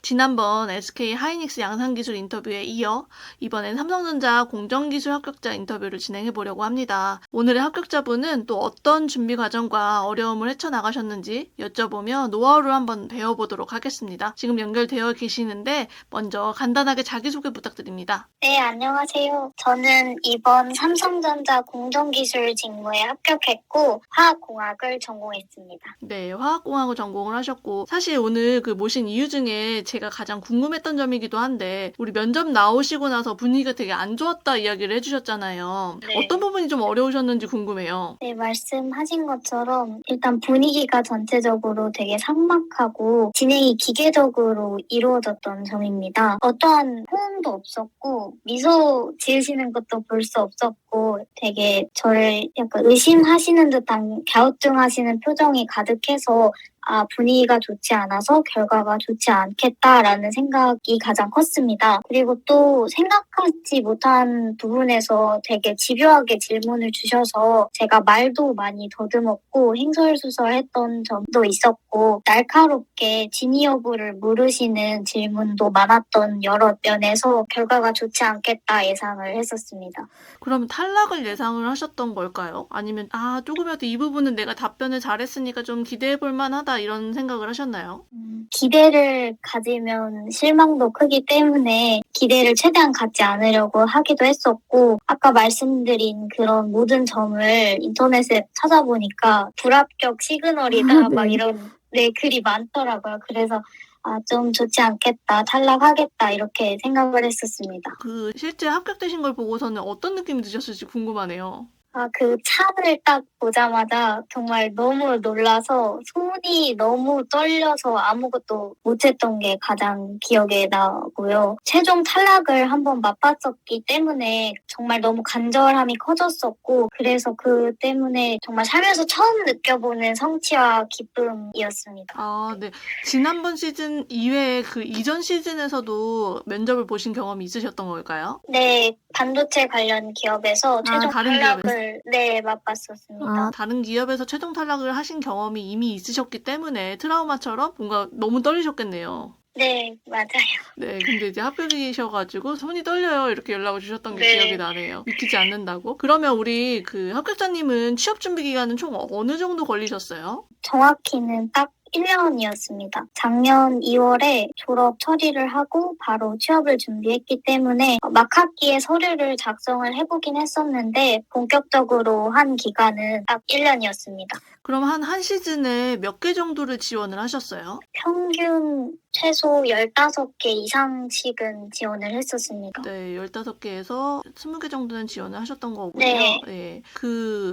지난번 SK 하이닉스 양산기술 인터뷰에 이어 이번엔 삼성전자 공정기술 합격자 인터뷰를 진행해 보려고 합니다. 오늘의 합격자분은 또 어떤 준비 과정과 어려움을 헤쳐나가셨는지 여쭤보며 노하우를 한번 배워보도록 하겠습니다. 지금 연결되어 계시는데 먼저 간단하게 자기소개 부탁드립니다. 네, 안녕하세요. 저는 이번 삼성전자 공정기술 직무에 합격했고 화학공학을 전공했습니다. 네, 화학공학을 전공을 하셨고 사실 오늘 모신 이유 중에 제가 가장 궁금했던 점이기도 한데 우리 면접 나오시고 나서 분위기가 되게 안 좋았다 이야기를 해주셨잖아요. 네. 어떤 부분이 좀 어려우셨는지 궁금해요. 네, 말씀하신 것처럼 일단 분위기가 전체적으로 되게 삭막하고 진행이 기계적으로 이루어졌던 점입니다. 어떠한 호응도 없었고 미소 지으시는 것도 볼 수 없었고 되게 저를 약간 의심하시는 듯한 갸우뚱하시는 표정이 가득해서 분위기가 좋지 않아서 결과가 좋지 않겠다라는 생각이 가장 컸습니다. 그리고 또 생각하지 못한 부분에서 되게 집요하게 질문을 주셔서 제가 말도 많이 더듬었고 횡설수설했던 점도 있었고 날카롭게 진위 여부를 물으시는 질문도 많았던 여러 면에서 결과가 좋지 않겠다 예상을 했었습니다. 그럼 탈락을 예상을 하셨던 걸까요? 아니면 조금이라도 이 부분은 내가 답변을 잘했으니까 좀 기대해 볼 만하다 이런 생각을 하셨나요? 기대를 가지면 실망도 크기 때문에 기대를 최대한 갖지 않으려고 하기도 했었고 아까 말씀드린 그런 모든 점을 인터넷에 찾아보니까 불합격 시그널이다 막 이런 글이 많더라고요. 그래서 좀 좋지 않겠다, 탈락하겠다 이렇게 생각을 했었습니다. 실제 합격되신 걸 보고서는 어떤 느낌이 드셨을지 궁금하네요. 그 차를 딱 보자마자 정말 너무 놀라서 손이 너무 떨려서 아무것도 못했던 게 가장 기억에 나고요. 최종 탈락을 한번 맛봤었기 때문에 정말 너무 간절함이 커졌었고 그래서 그 때문에 정말 살면서 처음 느껴보는 성취와 기쁨이었습니다. 네. 지난번 시즌 이외에 이전 시즌에서도 면접을 보신 경험이 있으셨던 걸까요? 네, 반도체 관련 기업에서 최종 다른 탈락을 맛봤었습니다. 다른 기업에서 최종 탈락을 하신 경험이 이미 있으셨기 때문에 트라우마처럼 뭔가 너무 떨리셨겠네요. 네, 맞아요. 네, 근데 이제 합격이셔가지고 손이 떨려요 이렇게 연락을 주셨던 게 기억이 나네요. 믿기지 않는다고? 그러면 우리 합격자님은 취업 준비 기간은 총 어느 정도 걸리셨어요? 정확히는 딱 1년이었습니다. 작년 2월에 졸업 처리를 하고 바로 취업을 준비했기 때문에 막학기에 서류를 작성을 해보긴 했었는데 본격적으로 한 기간은 딱 1년이었습니다. 그럼 한 시즌에 몇 개 정도를 지원을 하셨어요? 평균 최소 15개 이상씩은 지원을 했었습니다. 네, 15개에서 20개 정도는 지원을 하셨던 거고요. 네.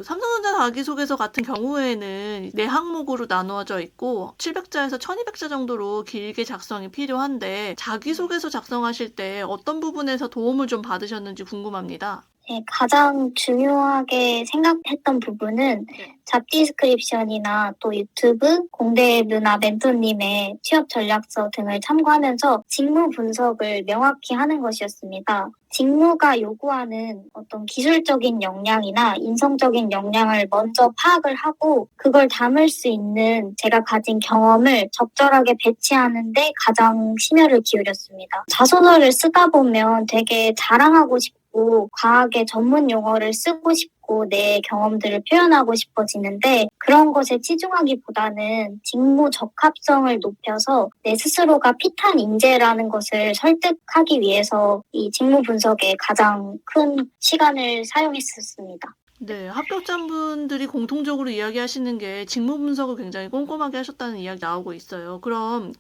삼성전자 자기소개서 같은 경우에는 네 항목으로 나누어져 있고 700자에서 1200자 정도로 길게 작성이 필요한데 자기소개서 작성하실 때 어떤 부분에서 도움을 좀 받으셨는지 궁금합니다. 네, 가장 중요하게 생각했던 부분은 잡디스크립션이나 또 유튜브, 공대 누나 멘토님의 취업 전략서 등을 참고하면서 직무 분석을 명확히 하는 것이었습니다. 직무가 요구하는 어떤 기술적인 역량이나 인성적인 역량을 먼저 파악을 하고 그걸 담을 수 있는 제가 가진 경험을 적절하게 배치하는 데 가장 심혈을 기울였습니다. 자소서를 쓰다 보면 되게 자랑하고 싶고 과학의 전문 용어를 쓰고 싶고 내 경험들을 표현하고 싶어지는데 그런 것에 치중하기보다는 직무 적합성을 높여서 내 스스로가 핏한 인재라는 것을 설득하기 위해서 이 직무 분석에 가장 큰 시간을 사용했었습니다. 네, 합격자분들이 공통적으로 이야기하시는 게 직무 분석을 굉장히 꼼꼼하게 하셨다는 이야기 나오고 있어요. 그럼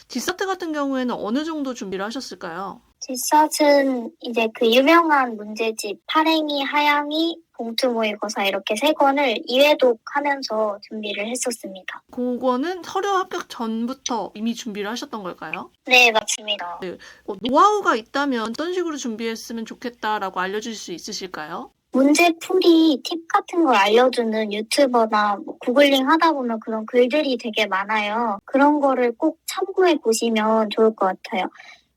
지사트 같은 경우에는 어느 정도 준비를 하셨을까요? 지사트는 이제 유명한 문제집 파랭이, 하양이, 봉투 모의고사 이렇게 3권을 2회독하면서 준비를 했었습니다. 그거는 서류 합격 전부터 이미 준비를 하셨던 걸까요? 네, 맞습니다. 노하우가 있다면 어떤 식으로 준비했으면 좋겠다라고 알려주실 수 있으실까요? 문제풀이 팁 같은 걸 알려주는 유튜버나 구글링 하다 보면 그런 글들이 되게 많아요. 그런 거를 꼭 참고해 보시면 좋을 것 같아요.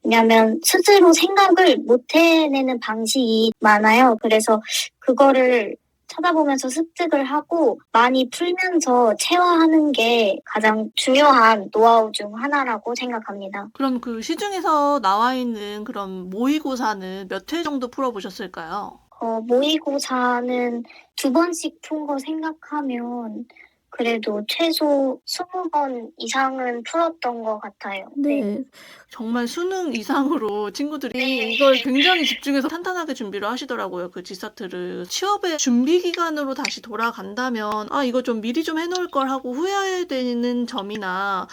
왜냐하면 스스로 생각을 못 해내는 방식이 많아요. 그래서 그거를 찾아보면서 습득을 하고 많이 풀면서 체화하는 게 가장 중요한 노하우 중 하나라고 생각합니다. 그럼 그 시중에서 나와 있는 그런 모의고사는 몇 회 정도 풀어보셨을까요? 모의고사는 2번씩 푼 거 생각하면 그래도 최소 20번 이상은 풀었던 것 같아요. 네. 정말 수능 이상으로 친구들이 네. 이걸 굉장히 집중해서 탄탄하게 준비를 하시더라고요. 그 지사트를. 취업의 준비 기간으로 다시 돌아간다면, 아, 이거 좀 미리 좀 해놓을 걸 하고 후회되는 점이나,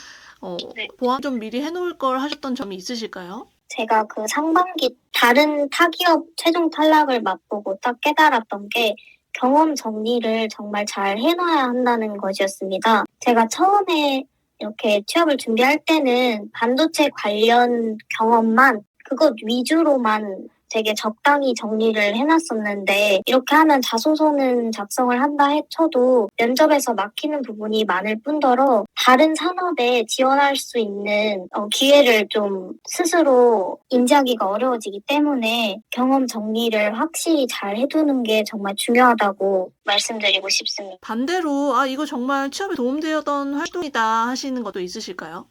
네. 보완 좀 미리 해놓을 걸 하셨던 점이 있으실까요? 제가 그 상반기 다른 타기업 최종 탈락을 맛보고 딱 깨달았던 게 경험 정리를 정말 잘 해놔야 한다는 것이었습니다. 제가 처음에 이렇게 취업을 준비할 때는 반도체 관련 경험만 그것 위주로만 되게 적당히 정리를 해놨었는데 이렇게 하면 자소서는 작성을 한다 해쳐도 면접에서 막히는 부분이 많을 뿐더러 다른 산업에 지원할 수 있는 기회를 좀 스스로 인지하기가 어려워지기 때문에 경험 정리를 확실히 잘 해두는 게 정말 중요하다고 말씀드리고 싶습니다. 반대로, 아, 이거 정말 취업에 도움되었던 활동이다 하시는 것도 있으실까요?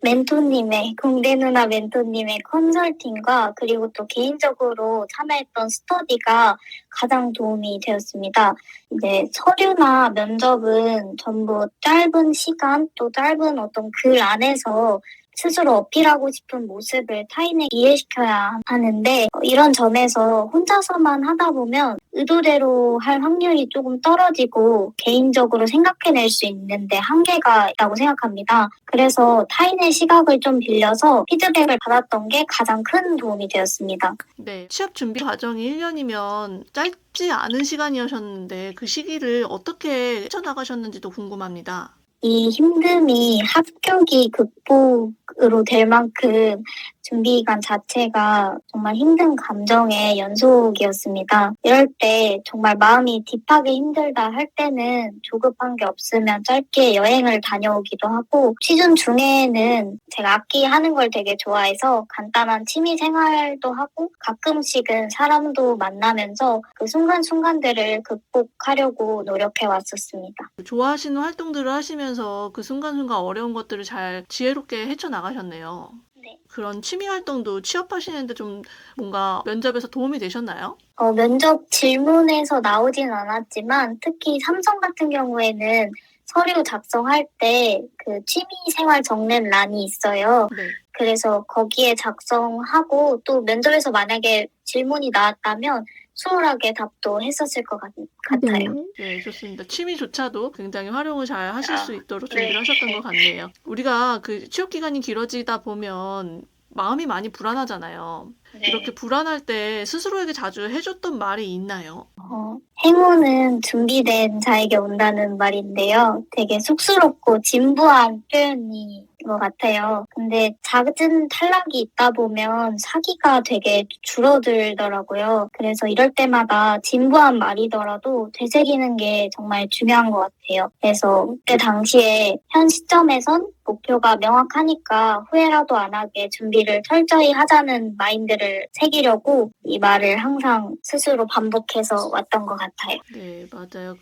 멘토님의, 공대 누나 멘토님의 컨설팅과 그리고 또 개인적으로 참여했던 스터디가 가장 도움이 되었습니다. 이제 서류나 면접은 전부 짧은 시간 또 짧은 어떤 글 안에서 스스로 어필하고 싶은 모습을 타인에게 이해시켜야 하는데 이런 점에서 혼자서만 하다 보면 의도대로 할 확률이 조금 떨어지고 개인적으로 생각해낼 수 있는데 한계가 있다고 생각합니다. 그래서 타인의 시각을 좀 빌려서 피드백을 받았던 게 가장 큰 도움이 되었습니다. 네. 취업 준비 과정이 1년이면 짧지 않은 시간이었는데 그 시기를 어떻게 헤쳐나가셨는지도 궁금합니다. 이 힘듦이 합격이 극복으로 될 만큼 준비 기간 자체가 정말 힘든 감정의 연속이었습니다. 이럴 때 정말 마음이 딥하게 힘들다 할 때는 조급한 게 없으면 짧게 여행을 다녀오기도 하고 시즌 중에는 제가 악기 하는 걸 되게 좋아해서 간단한 취미 생활도 하고 가끔씩은 사람도 만나면서 그 순간순간들을 극복하려고 노력해 왔었습니다. 좋아하시는 활동들을 하시면서 그 순간순간 어려운 것들을 잘 지혜롭게 헤쳐나가셨네요. 네. 그런 취미 활동도 취업하시는데 좀 뭔가 면접에서 도움이 되셨나요? 면접 질문에서 나오진 않았지만 특히 삼성 같은 경우에는 서류 작성할 때 그 취미 생활 적는 란이 있어요. 네. 그래서 거기에 작성하고 또 면접에서 만약에 질문이 나왔다면 수월하게 답도 했었을 것 같아요. 네, 좋습니다. 취미조차도 굉장히 활용을 잘 하실 수 있도록 네. 준비를 하셨던 것 같네요. 우리가 그 취업 기간이 길어지다 보면 마음이 많이 불안하잖아요. 이렇게 불안할 때 스스로에게 자주 해줬던 말이 있나요? 행운은 준비된 자에게 온다는 말인데요. 되게 쑥스럽고 진부한 표현인 것 같아요. 근데 작은 탈락이 있다 보면 사기가 되게 줄어들더라고요. 그래서 이럴 때마다 진부한 말이더라도 되새기는 게 정말 중요한 것 같아요. 그래서 그때 당시에 현 시점에선 목표가 명확하니까 후회라도 안 하게 준비를 철저히 하자는 마인드를 새기려고 이 말을 항상 스스로 반복해서 왔던 것 같아요. 네, 맞아요.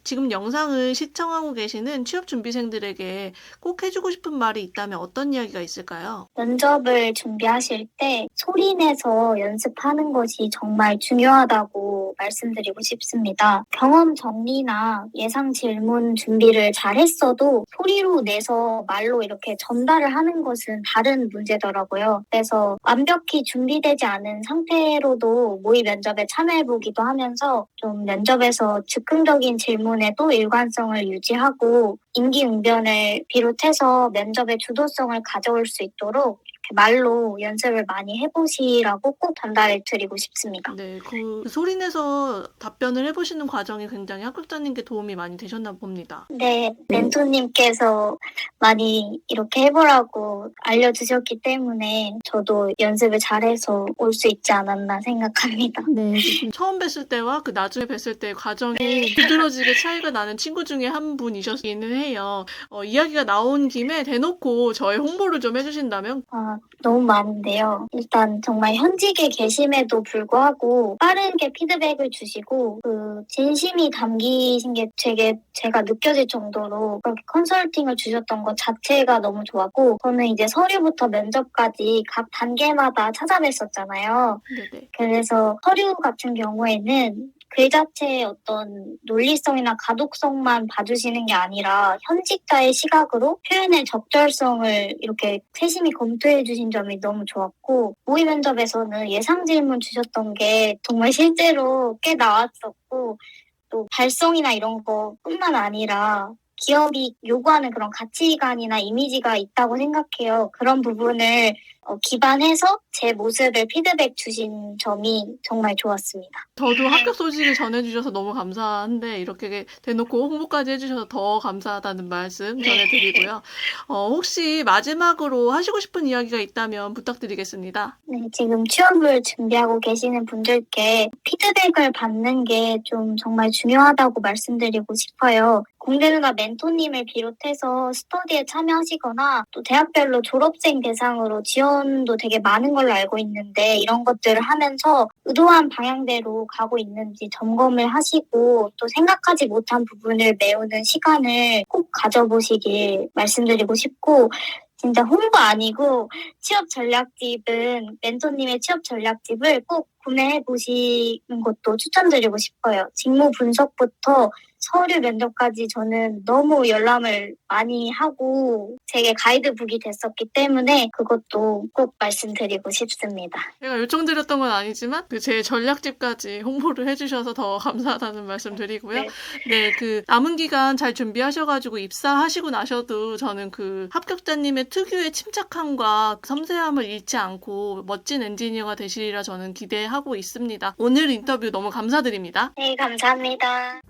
지금 영상을 시청하고 계시는 취업 준비생들에게 꼭 해주고 싶은 말이 있다면 어떤 이야기가 있을까요? 면접을 준비하실 때 소리내서 연습하는 것이 정말 중요하다고 말씀드리고 싶습니다. 경험 정리나 예상 질문 준비를 잘 했어도 소리로 내서 말로 이렇게 전달을 하는 것은 다른 문제더라고요. 그래서 완벽히 준비되지 않은 상태로도 모의 면접에 참여해보기도 하면서 좀 면접에서 즉흥적인 질문에도 일관성을 유지하고 임기응변을 비롯해서 면접의 주도성을 가져올 수 있도록 이렇게 말로 연습을 많이 해보시라고 꼭 전달해 드리고 싶습니다. 네, 그 소리내서 답변을 해보시는 과정이 굉장히 합격자님께 도움이 많이 되셨나 봅니다. 네, 멘토님께서 많이 이렇게 해보라고 알려주셨기 때문에 저도 연습을 잘해서 올 수 있지 않았나 생각합니다. 처음 뵀을 때와 그 나중에 뵀을 때 과정이 두드러지게 차이가 나는 친구 중에 한 분이셨기는 해요. 이야기가 나온 김에 대놓고 저의 홍보를 좀 해주신다면? 너무 많은데요. 일단 정말 현직에 계심에도 불구하고 빠르게 피드백을 주시고 그 진심이 담기신 게 제가 느껴질 정도로 그렇게 컨설팅을 주셨던 것 자체가 너무 좋았고, 저는 이제 서류부터 면접까지 각 단계마다 찾아뵀었잖아요. 네네. 그래서 서류 같은 경우에는 글 자체의 어떤 논리성이나 가독성만 봐주시는 게 아니라 현직자의 시각으로 표현의 적절성을 이렇게 세심히 검토해 주신 점이 너무 좋았고, 모의 면접에서는 예상 질문 주셨던 게 정말 실제로 꽤 나왔었고, 또 발성이나 이런 거뿐만 아니라 기업이 요구하는 그런 가치관이나 이미지가 있다고 생각해요. 그런 부분을 기반해서 제 모습을 피드백 주신 점이 정말 좋았습니다. 저도 합격 소식을 전해주셔서 너무 감사한데 이렇게 대놓고 홍보까지 해주셔서 더 감사하다는 말씀 전해드리고요. 혹시 마지막으로 하시고 싶은 이야기가 있다면 부탁드리겠습니다. 네, 지금 취업을 준비하고 계시는 분들께 피드백을 받는 게 좀 정말 중요하다고 말씀드리고 싶어요. 공대누나 멘토님을 비롯해서 스터디에 참여하시거나 또 대학별로 졸업생 대상으로 지원도 되게 많은 걸로 알고 있는데, 이런 것들을 하면서 의도한 방향대로 가고 있는지 점검을 하시고 또 생각하지 못한 부분을 메우는 시간을 꼭 가져보시길 말씀드리고 싶고, 진짜 홍보 아니고 취업 전략집은 멘토님의 취업 전략집을 꼭 구매해 보시는 것도 추천드리고 싶어요. 직무 분석부터 서류 면접까지 저는 너무 열람을 많이 하고 제게 가이드북이 됐었기 때문에 그것도 꼭 말씀드리고 싶습니다. 제가 요청드렸던 건 아니지만 제 전략집까지 홍보를 해주셔서 더 감사하다는 말씀 드리고요. 네, 그 남은 기간 잘 준비하셔가지고 입사하시고 나셔도 저는 그 합격자님의 특유의 침착함과 섬세함을 잃지 않고 멋진 엔지니어가 되시리라 저는 기대하고 있습니다. 오늘 인터뷰 너무 감사드립니다. 네, 감사합니다.